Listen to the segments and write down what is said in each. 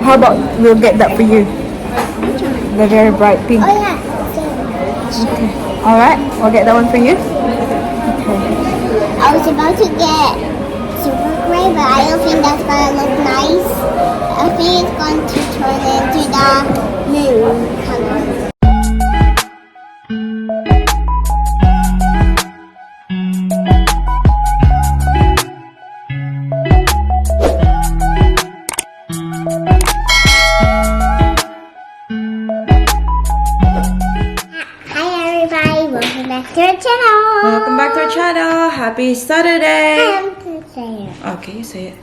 How about we'll get that for you? The very bright pink. Oh yeah. Okay. Alright, we'll get that one for you. Okay. I was about to get super gray, but I don't think that's gonna look nice. I think it's going to turn into the moon color. Welcome back to our channel. Happy Saturday. Say it. Okay, you say it.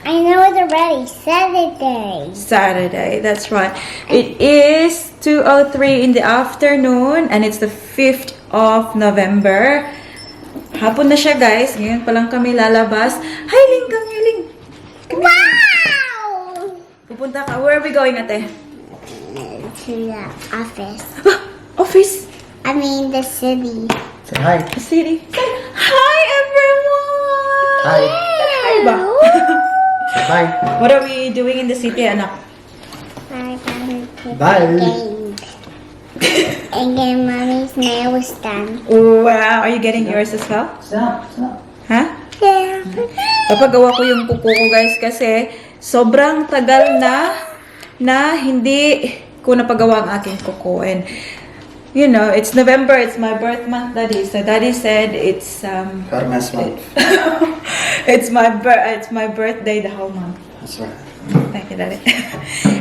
I know it already. Saturday. Saturday, that's right. It is 2:03 in the afternoon and it's the 5th of November. Hapon na siya, guys. Ngayon pa lang kami lalabas. Hi, Ling! Come here, Ling! Come here. Wow! Pupunta ka. Where are we going, ate? To the office. Office. I mean the city. Say hi. City. Hi, everyone! Hi. Hi ba? Say bye. What are we doing in the city, anak? We're gonna play Bye. games. And get mommy's nails done. Wow, are you getting yours as well? Stop. Stop. Ha? Yeah. Papagawa ko yung kuko ko, guys, kasi sobrang tagal na hindi ko napagawa ang aking kuko. And you know, it's November, it's my birth month, Daddy. So Daddy said it's Karmas month. it's my birthday the whole month. That's right. Thank you, Daddy.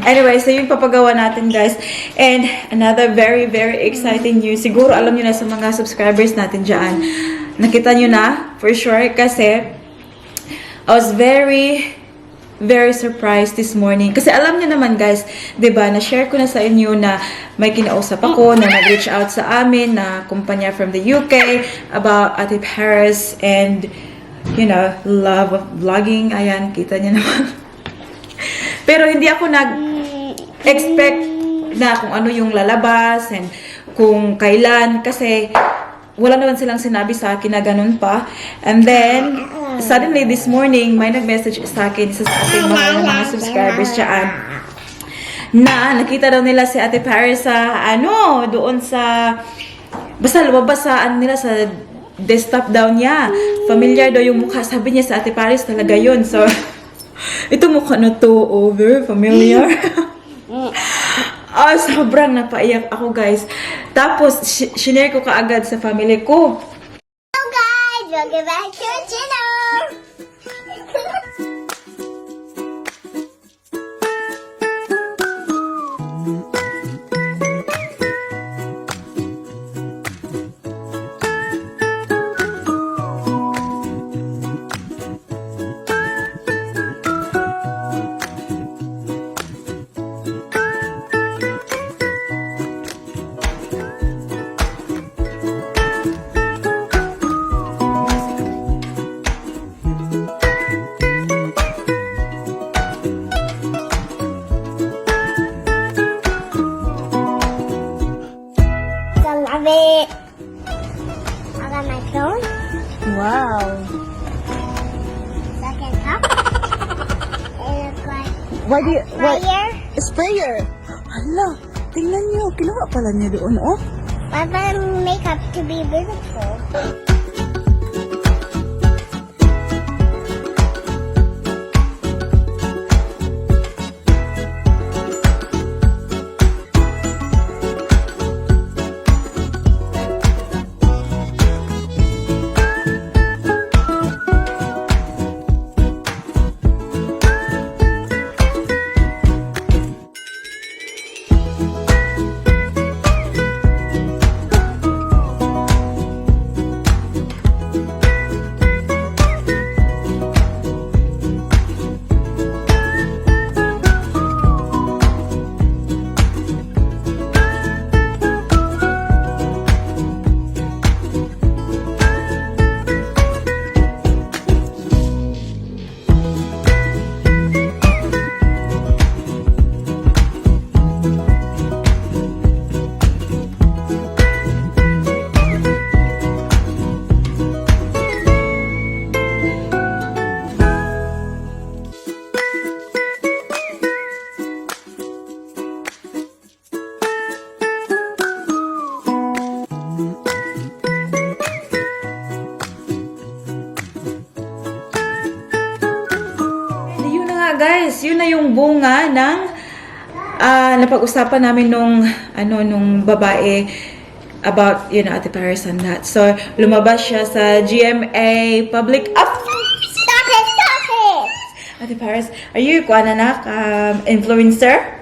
Anyway, so yung papagawa natin, guys. And another very, very exciting news. Siguro alam nyo na sa mga subscribers natin dyan. Nakita nyo na, for sure, kasi I was very surprised this morning. Kasi alam niyo naman, guys, 'di ba, na-share ko na sa inyo na may kinausap ako na nag-reach out sa amin na kumpanya from the UK about Ate Paris and you know, love of vlogging. Ayan, kita niyo naman. Pero hindi ako nag-expect na kung ano yung lalabas and kung kailan kasi wala naman silang sinabi sa akin na ganun pa. And then, suddenly this morning, may nag-message sa akin sa ating mga subscribers dyan na nakita daw nila si Ate Paris sa, doon sa, basta lumabas sa, nila sa desktop daw niya. Familiar daw yung mukha. Sabi niya sa Ate Paris talaga yun. So, ito mukha na to, very familiar. Sobrang napaiyak ako, guys. Tapos, shinare ko kaagad sa family ko. Hello guys, welcome back to our channel. I love it. I got my phone. Wow. Second cup. It looks like Why do you, fire. sprayer? Hala, tingnan niyo. Kinuha pala niya doon, oh. I want makeup to be beautiful. yung bunga ng napag-usapan namin nung babae about, Ate Paris and that. So, lumabas siya sa GMA Public Up. Stop it! Ate Paris, are you influencer?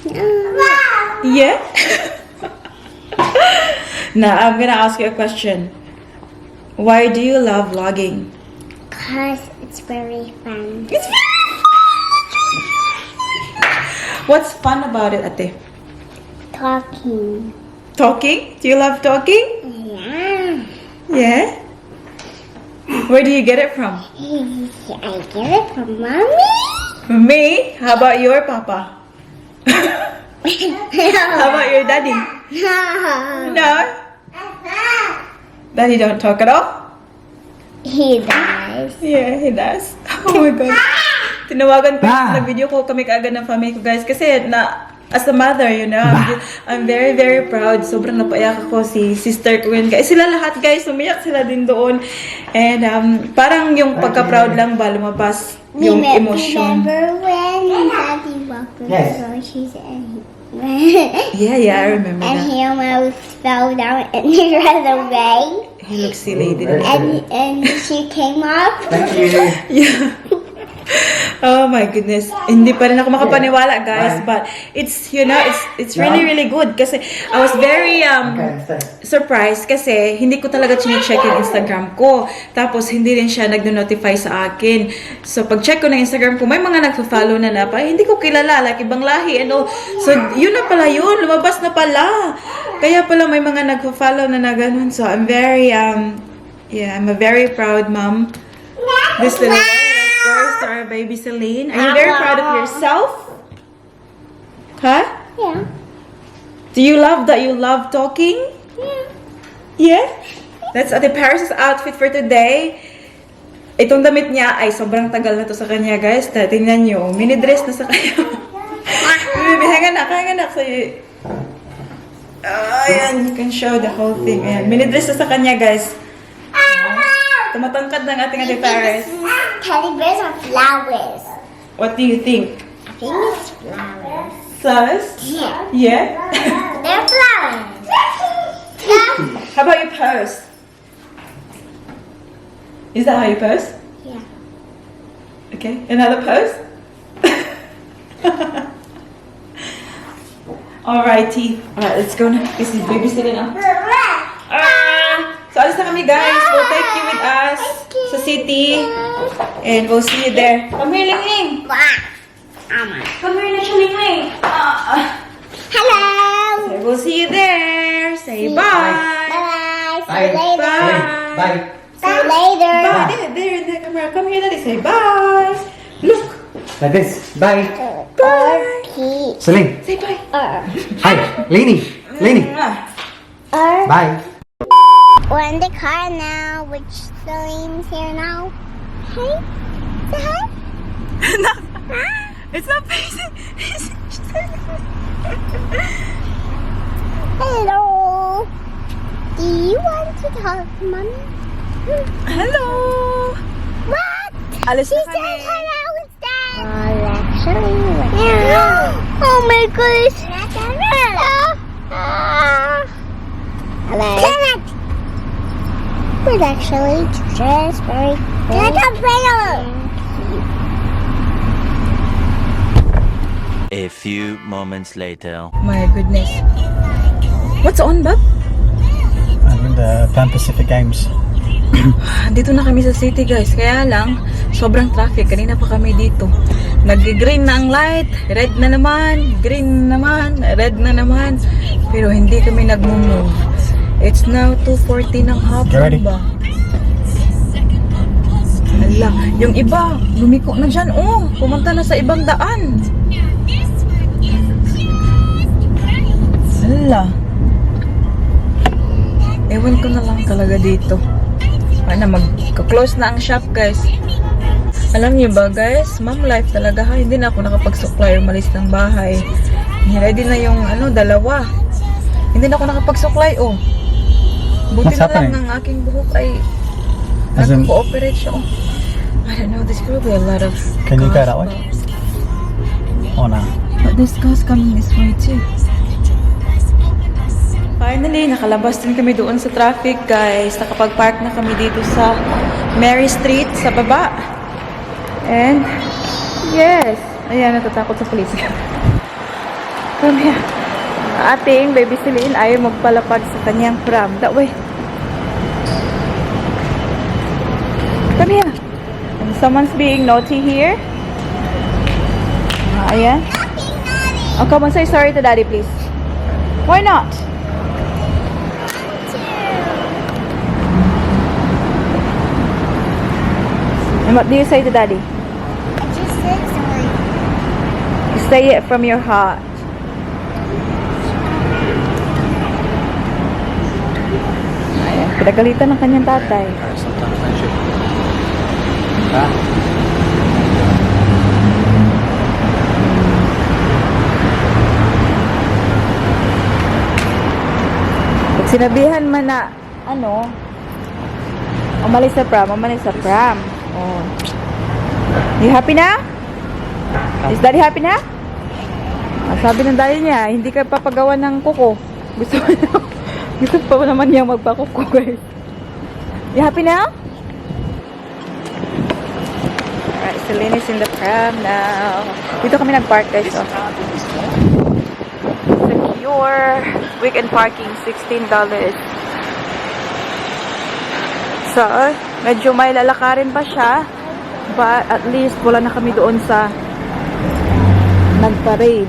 Wow! Yeah? Now, I'm gonna ask you a question. Why do you love vlogging? Because it's very fun. What's fun about it, Ate? Talking. Talking? Do you love talking? Yeah. Yeah? Where do you get it from? I get it from Mommy. Me? How about your papa? How about your daddy? No? Daddy don't talk at all? He does. Yeah, he does. Oh my God. Tinawagan ko, nag-video ko kami kaagad ng family ko, guys. Kasi as a mother, I'm very, very proud. Sobrang napaiyak ako si sister ko yun, guys. Sila lahat, guys, umiyak sila din doon. And parang yung pagka-proud lang ba, lumabas yung emotion. Remember when Daddy walked with Yes. her? She said, Yeah, I remember and that. he almost fell down and he ran away. He looks silly, didn't he? And she came up. Thank you. Yeah. Oh my goodness. Hindi pa rin ako makapaniwala, guys. But it's, it's really, really good. Kasi I was very surprised kasi hindi ko talaga chine-check yung Instagram ko. Tapos hindi rin siya nag-notify sa akin. So pag-check ko ng Instagram ko, may mga nagpa-follow na pa. Hindi ko kilala, like ibang lahi and all. So yun na pala yun. Lumabas na pala. Kaya pala may mga nagpa-follow na ganun. So I'm very, I'm a very proud mom. This little girl, our baby Celine. Are you very proud of yourself? Huh? Yeah. Do you love that you love talking? Yeah. Yeah? That's Ate Paris' outfit for today. Itong damit niya ay sobrang tagal na to sa kanya, guys. Tingnan nyo, mini dress na sa kanya. Hang on. So, ayan, you can show the whole thing. Ayan, mini dress na sa kanya, guys. Tumatangkad ng ating Ate Paris. Teddy bears are flowers. What do you think? I think it's flowers. Flowers? Yeah. Yeah? They're flowers. How about your pose? Is that how you pose? Yeah. Okay, another pose? Alrighty. Alright, let's go now. This is babysitting now. So, alis na kami, guys. We'll take you with us sa city. And we'll see you there. Come here, Ling Ling. Come here, Ling Ling. Hello. So, we'll see you there. Say bye. Bye. See you later. Bye. See you later. Bye. There, camera. Come here, Daddy. Say bye. Look. Like this. Bye. Bye. Celine. Say bye. Hi. Lainey. Bye. We're in the car now, which Celine's here now. Hey, say hi. No. It's not facing. Hello. Do you want to talk to Mommy? Hello. What? Alis She na said kami. hello instead. Actually, yeah. Oh my gosh. Hello. Hello. We're actually just very A few moments later. My goodness. What's on, Bob? I'm in the Pan Pacific Games. Dito na kami sa city, guys. Kaya lang, sobrang traffic. Kanina pa kami dito. Nag-green na ang light. Red na naman. Green naman. Red na naman. Pero hindi kami nag-move. It's now 2:40 ng Get ready. hapon ba? Ala, yung iba, lumiko na dyan. Oh, pumunta na sa ibang daan. Ala. Ewan ko na lang talaga dito. Ano, mag-close na ang shop, guys. Alam niyo ba, guys, mom life talaga ha. Hindi na ako nakapag-supply or malis ng bahay. Ready na yung, dalawa. Hindi na ako nakapag-supply, oh. Buti What's na lang happening? ng aking buhok ay As in- nag-cooperate siya, oh. I don't know, there's probably a lot of Can you go that way? Or no? But there's cars coming this way too. Finally, nakalabas din kami doon sa traffic, guys. Nakapag-park na kami dito sa Mary Street, sa baba. And, yes. Ayan, natatakot sa police. Come here. Ating baby Celine ayaw magpalapag sa kanyang pram. That way. Come here. And someone's being naughty here. Ayan. Oh, come on, say sorry to daddy, please. Why not? And what do you say to daddy? I just said sorry. You say it from your heart. Ayan, pinagalitan ng kanyang tatay. Sometimes friendship. Ah. Pag sinabihan man na, ano, umalis sa pram, umalis sa pram. Oh. You happy now? Is daddy happy now? Ang sabi ng daddy niya, hindi ka papagawa ng kuko. Gusto pa naman niya magpakuko, guys. You happy now? Alright, Celine is in the pram now. Dito kami nag-park, guys. Oh. Secure weekend parking, $16. So, medyo may lalakarin pa siya. But at least wala na kami doon sa nag-parade.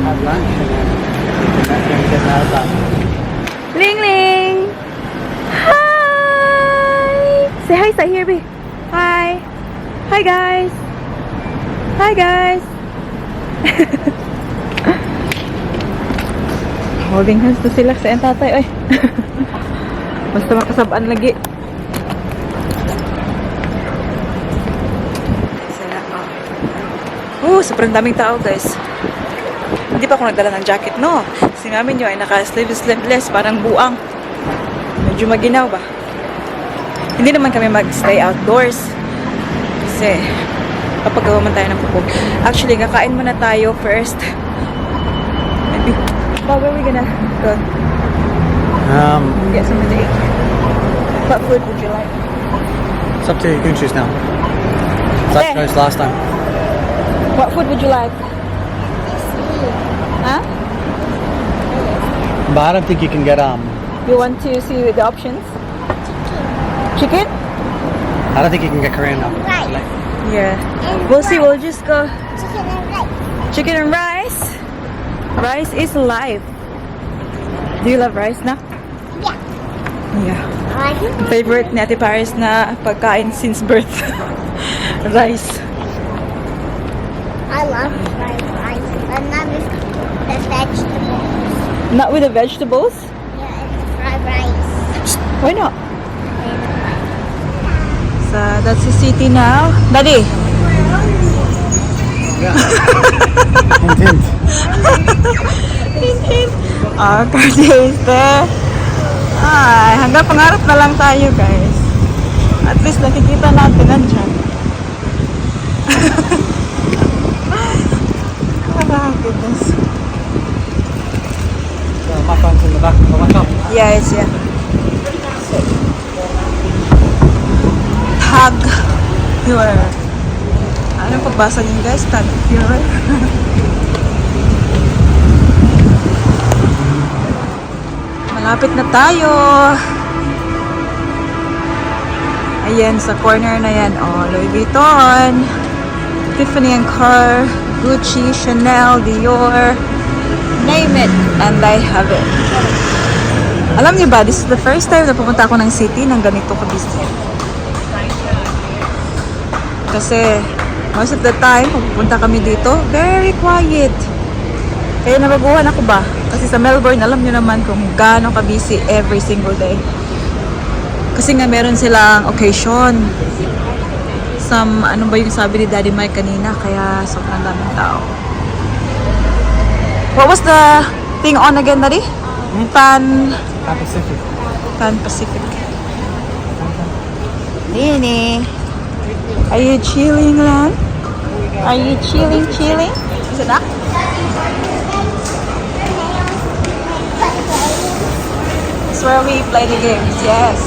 Have lunch and then get out of that. Ling Ling! Hi! Say hi sa here, be. Hi! Hi, guys! Hi, guys! Holding hands to sila sa tatay. Ay! Basta makasabaan lagi. Sobrang daming tao, guys. Hindi pa ako nagdala ng jacket, no? Kasi namin nyo ay naka-sleeveless, parang buang. Medyo maginaw ba? Hindi naman kami mag-stay outdoors. Kasi, papagawa man tayo ng pupog. Actually, kakain muna tayo first. Maybe, where are we gonna go? Get something to eat. What food would you like? It's up to you. You can choose now. That chose last time. What food would you like? Huh? But I don't think you can get You want to see the options? Chicken? I don't think you can get Korean now. Right. Yeah. We'll see. We'll just go Chicken and rice. chicken and rice. Rice is life. Do you love rice na? Yeah. Yeah. I think Favorite ni Ate Paris na pagkain since birth. Rice. I love fried rice, but not with the vegetables. Not with the vegetables? Yeah, it's fried rice. Why not? So that's the city now. Daddy. Yeah. Hint, hint. Cardi is there. Ay, hanggang pangarap na lang tayo, guys. At least nakikita natin nandyan. Oh, goodness. So my phone's in the back of my car. Yeah, it's yeah. Tag your. Ano pagbasa niyo, guys? Tag your. Malapit na tayo. Ayan, sa corner na yan. Oh, Louis Vuitton, Tiffany & Co, Gucci, Chanel, Dior, name it, and I have it. Alam niyo ba, this is the first time na pumunta ako ng city ng ganito kabisi. Kasi, most of the time, pupunta kami dito, very quiet. Kaya nabaguhan ako ba? Kasi sa Melbourne, alam niyo naman kung gaano kabisi every single day. Kasi nga meron silang occasion. Ano ba yung sabi ni Daddy Mike kanina, kaya sobrang daming tao. What was the thing on again, Daddy? Pan Pacific. Pan Pacific. Nini, are you chilling lang? Are you chilling? Is it that? It's where we play the games, yes.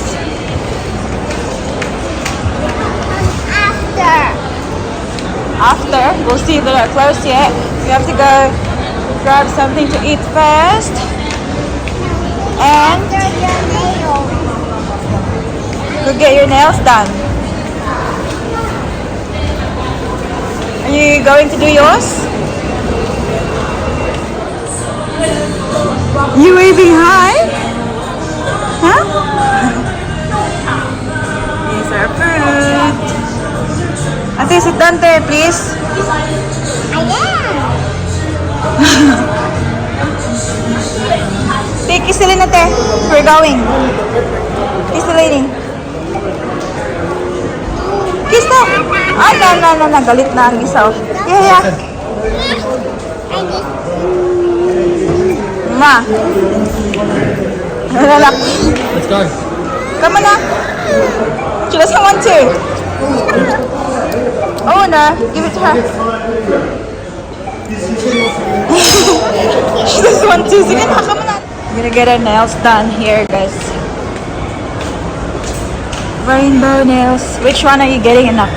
After, we'll see if they're not closed yet. We have to go grab something to eat first. And go get your nails done. Are you going to do yours? You waving hi? Huh? These are fruit. Ate, sit down there, please. Take kiss the lady, ate. We're going. Kiss the lady. Kiss na. Ah, no. Galit na ang isa. Yeah. Ma. Relax. Let's go. Come on na. She doesn't want to. Oh, no. Give it to her. She doesn't want to. Sige na, come on na. I'm gonna get our nails done here, guys. Rainbow nails. Which one are you getting enough?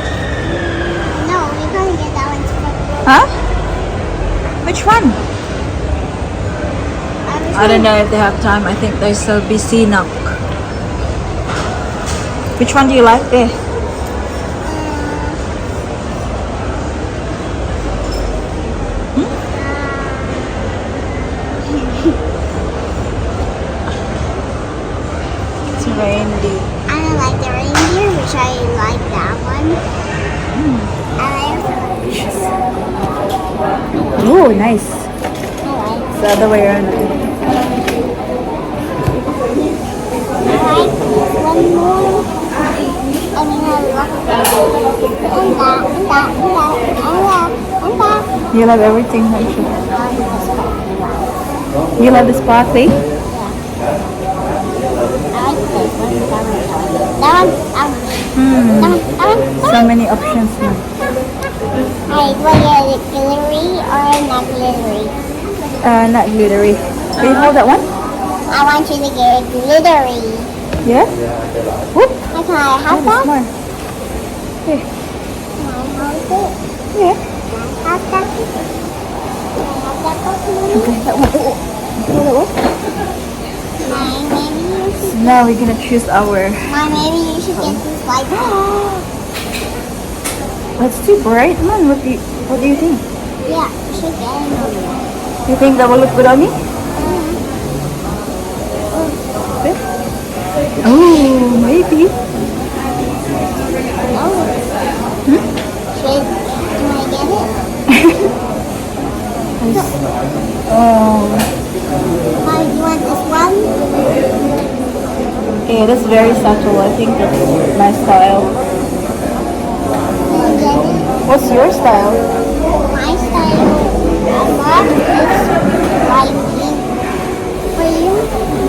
No, we're gonna get that one too. Huh? Which one? I don't know if they have time. I think they're so busy now. Which one do you like there? It's reindeer. I don't like the reindeer, which I like that one. Oh, nice. I like It's the other way around. one more. I mean, I love that. You love everything, don't you? You love the sparkly? I like this one. That one. So many options now. Wait, what is it? Glittery or not glittery? Not glittery. Can you hold that one? I want you to get it glittery. Yeah? Whoop. Can I have that? More. Here. Can I hold it? Yeah. Have that? Can I have that Pokemon? Okay, that one. Oh, hold that one. Maybe you So should. now we're gonna choose our... Maybe you should get this like that. That's too bright, man. What do you think? Yeah, you should get it. You think that will look good on me? Okay. Oh, maybe. Should I get it? Oh. Do you want this one? Yeah, that's very subtle. I think that's my style. Can you get it? What's your style? My style. I love this white pink. For you?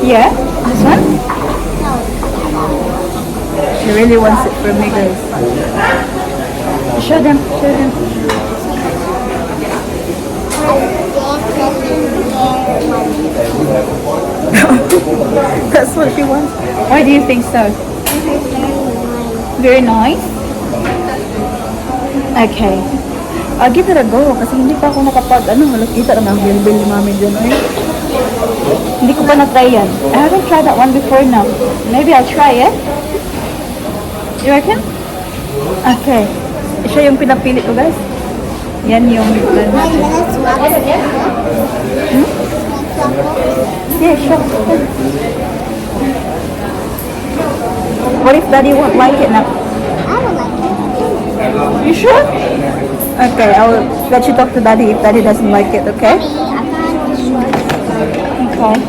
Yeah? This one? No. She really wants it for me, guys. Show them. That's what she wants. Why do you think so? Very nice? Okay. I'll give it a go kasi hindi pa ako nakita lang ang available ni mami dyan. Hindi ko pa na-try yan. I haven't tried that one before now. Maybe I'll try it. You reckon? Okay. Siya yung pinapili ko, guys. Yan yung... Yeah, sure. What if Daddy won't like it now? I would like it. You sure? Okay, I'll let you talk to Daddy if Daddy doesn't like it, okay? I'm not sure. Okay.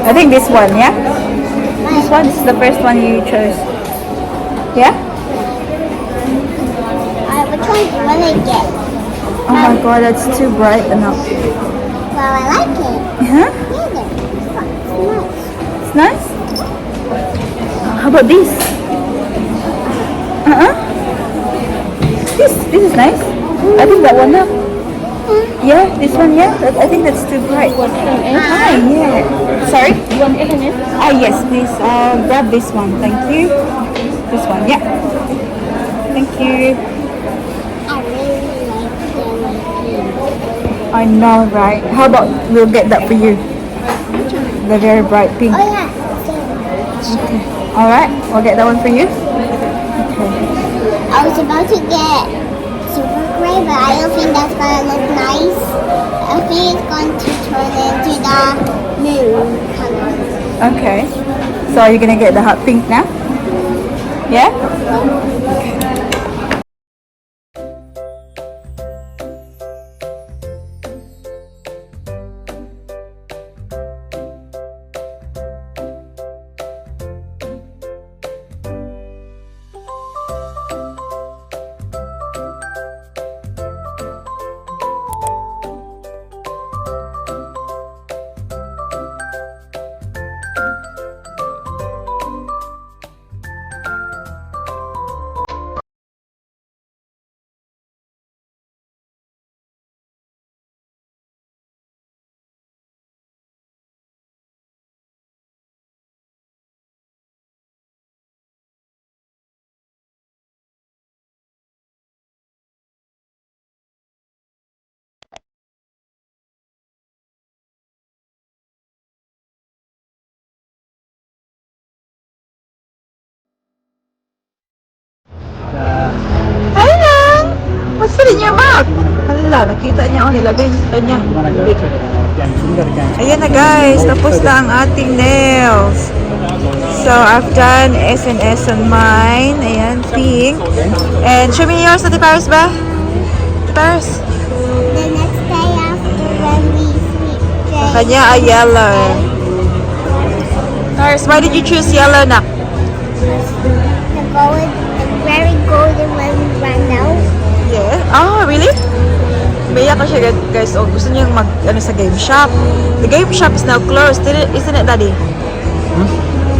I think this one, yeah? This one is the first one you chose. Yeah? Which one do you want to get? Oh my god, that's too bright enough. Well, I like it. Huh? Yeah, there. It's It's nice. nice? How about this? This is nice. I think that one now. Yeah, this one, yeah. I think that's too bright. Hi, yeah. Sorry? You want M&M? Yes, please. Grab this one. Thank you. This one, yeah. Thank you. I really like the one. I know, right? How about we'll get that for you? The very bright pink. Oh yeah. Okay. All right, we'll get that one for you. Okay. I was about to get super gray, but I don't think that's gonna look nice. I think it's going to turn into the moon color. Okay. So you're gonna get the hot pink now? Yeah? Hello! What's it in your mouth? Hala, nakita niya. Nilagay niya. Ayan na guys, tapos na ang ating nails. So, I've done SNS on mine. Ayan, pink. And show me yours, Ate Paris ba? Ate Paris? The next day after when we sleep, Kanya ay yellow. Paris, why did you choose yellow na? the very golden one ran out. Yeah. Oh, really? Umiyak ko siya guys. Oh, gusto niyang mag sa game shop. The game shop is now closed, isn't it, Daddy?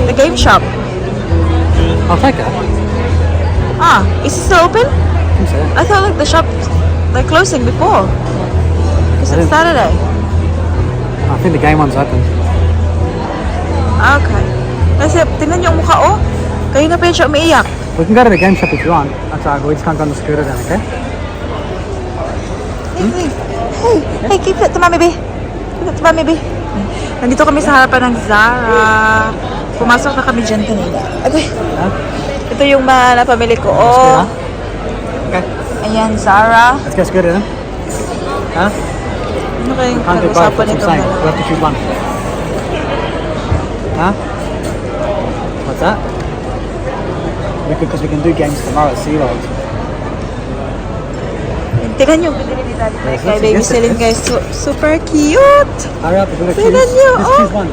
The game shop. I'll take that. Ah, is it still open? I think so. I thought like the shop like closing before. Because it's Saturday. I think the game one's open. Okay. Kasi tingnan niyo ang mukha, oh. Kayo na pa yun siya umiiyak. We can go to the game shop if you want. That's alright, we just can't go on the scooter then, okay? Hey, keep it to mommy, babe. Keep it to mommy, babe. Nandito kami sa harapan ng Zara. Pumasok na kami dyan kanina. Okay. Ito yung mga napamili ko. Oh. Okay. Ayan, Zara. Let's go scooter then. Huh? Ano kayong Can't do both, pag-usapan that's what I'm nito? saying. We have to choose one. Huh? What's that? Because we can do games tomorrow at SeaWorld. Tingnan nyo, binili ni Daddy Mike Yes, kay yes, Baby yes, Celine yes. guys. Super cute! Hurry up, we've got to choose. Tingnan nyo, Just oh. choose one.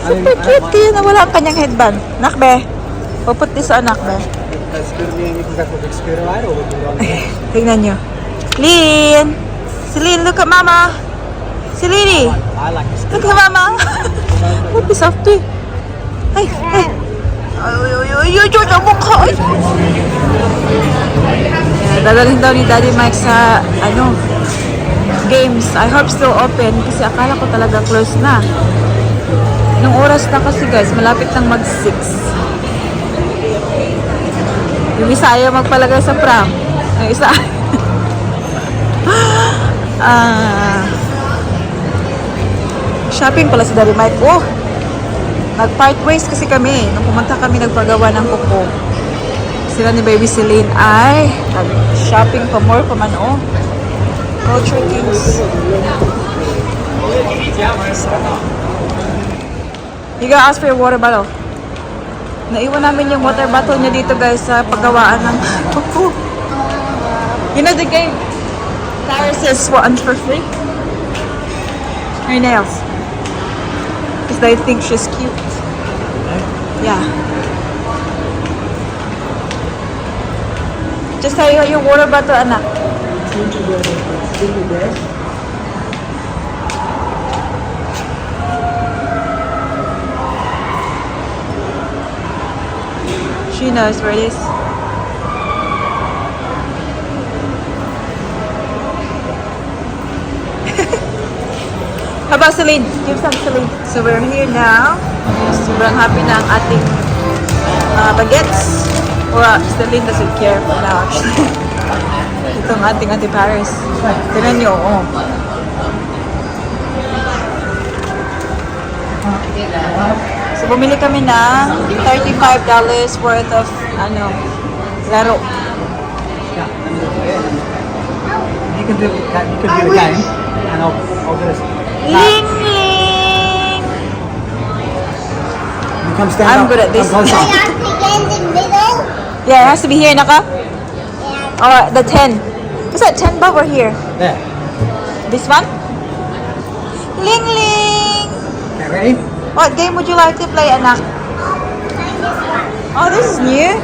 Super cute! Kaya nawala ang kanyang headband. Nakbe, we'll put this on Nakbe. Scooter, me and you can go for a big scooter ride or we can go on the Tingnan nyo. Celine! Celine, look at Mama! Celine! I like the scooter. Look at Mama! What is up to? Ay, ay! Ay, ang mukha! Ay! Dadalhin daw ni Daddy Mike sa, games. I hope still open kasi akala ko talaga close na. Nung oras na kasi guys, malapit nang mag-6. Yung isa ayaw magpalagay sa pram. Yung isa shopping pala si Daddy Mike. Oh! Nag-part ways kasi kami. Nung pumunta kami, nagpagawa ng kuko. Sila ni Baby Celine ay nag-shopping pa more pa man, oh. Culture Kings. You gotta ask for your water bottle. Naiwan namin yung water bottle niya dito guys sa paggawaan ng kuko. You know the game? Tara says one for free. Her nails. Because they think she's cute. Yeah. Just tell you yung water bottle, anak. She knows where it is. How about Celine? Give some Celine. So we're here now. Sobrang happy na ang ating bagets. Well, Celine doesn't care for now actually. Itong ating Ate Paris. Tignan nyo, oh. So bumili kami ng $35 worth of laro. You can do the game, and I'll do this. Ling ling. You come stand I'm up. good at this. I'm closer. I have to get in the middle. Yeah, it has to be here, Naka. Yeah. Alright, the 10. What's that 10 bob or here? There. This one? Ling ling. Okay, ready? What game would you like to play, anak? Oh, this is new.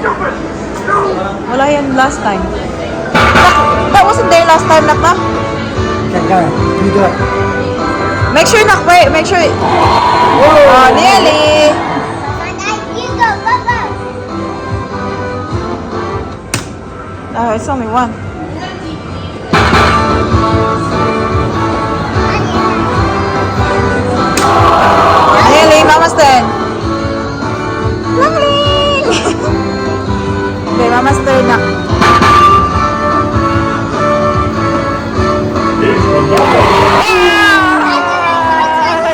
Wala yan last time. That wasn't there last time, Naka. Okay, go. You do it. Make sure, Nak, wait, make sure. Oh, nearly. You go, Bubba. Oh, it's only one. Nearly, Mama's turn. Ling. Okay, Mama's turn na.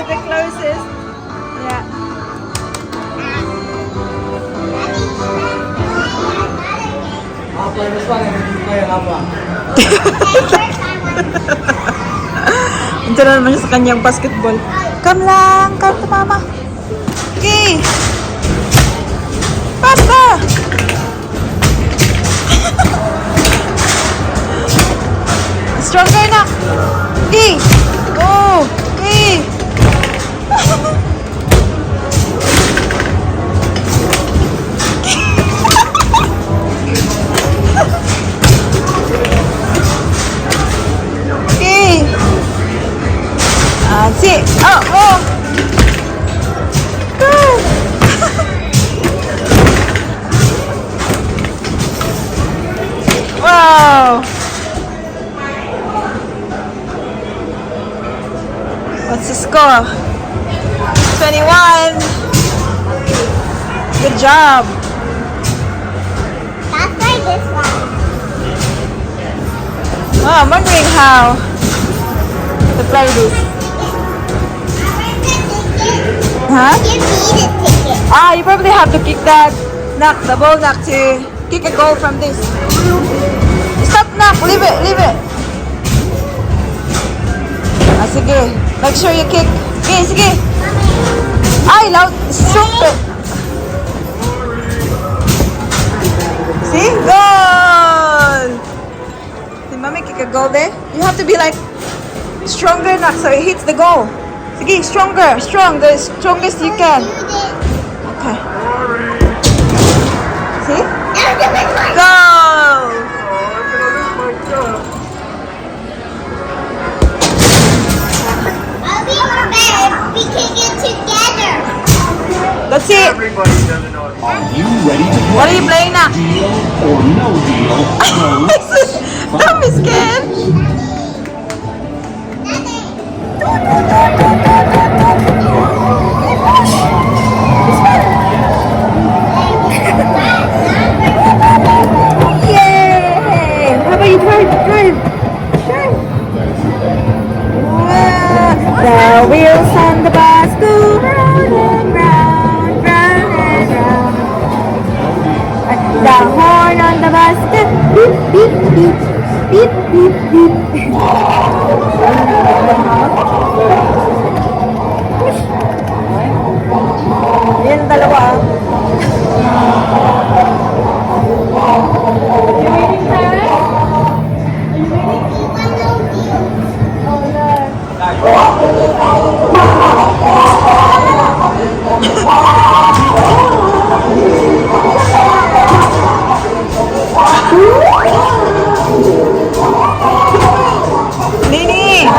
The closest. Yeah. I'll play this one, and you play another one. Ito na naman siya sa kanyang basketball. Come lang, come to Mama. Okay. Pasta! Stronger na. Okay. Oh, okay. Okay. That's it. Oh, oh. Good. Wow. What's the score? 21. Good job. That's like this one. Oh, I'm wondering how to play this. Huh? Give me the ticket. Ah, you probably have to kick that the ball to kick a goal from this. Stop, knock, leave it, leave it. Ah, sige. Make sure you kick. Okay, sige. Ay, loud, super. See? Goal! Did mommy kick a goal there? You have to be like stronger, knock, so it hits the goal. Sige, stronger, strong, the strongest you can. Okay. See? Go! I'll be more better if we kick it together. That's it. Are you ready to play? What are you playing now? Deal or no deal? Don't be scared. Yay! How about you drive? Drive. The wheels on the bus go round and round, round and round. The horn on the bus goes beep, beep, beep, beep, beep, beep. Yan ang dalawa. You waiting, Sarah? Are you waiting? Nini!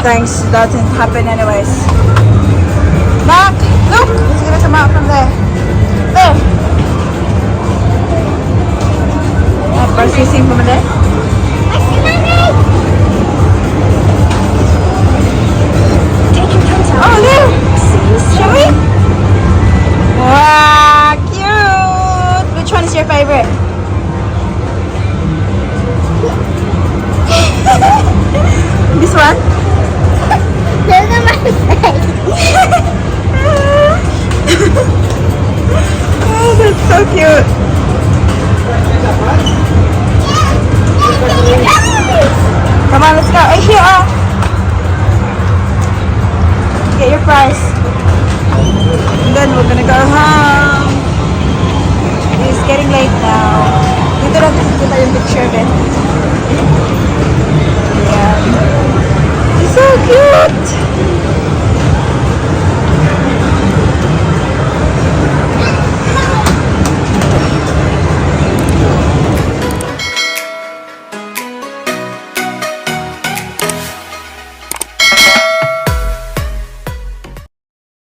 things doesn't happen anyways. Mark, look! It's gonna come out from there. There! Processing from there. Oh, there! Shall we? Wow, cute! Which one is your favorite? This one? Look at my face. Oh, that's so cute. Come on, let's go. Right here, oh. Get your prize. And then we're gonna go home. It's getting late now. Dito natin kita yung picture of it. Yeah. It's so cute.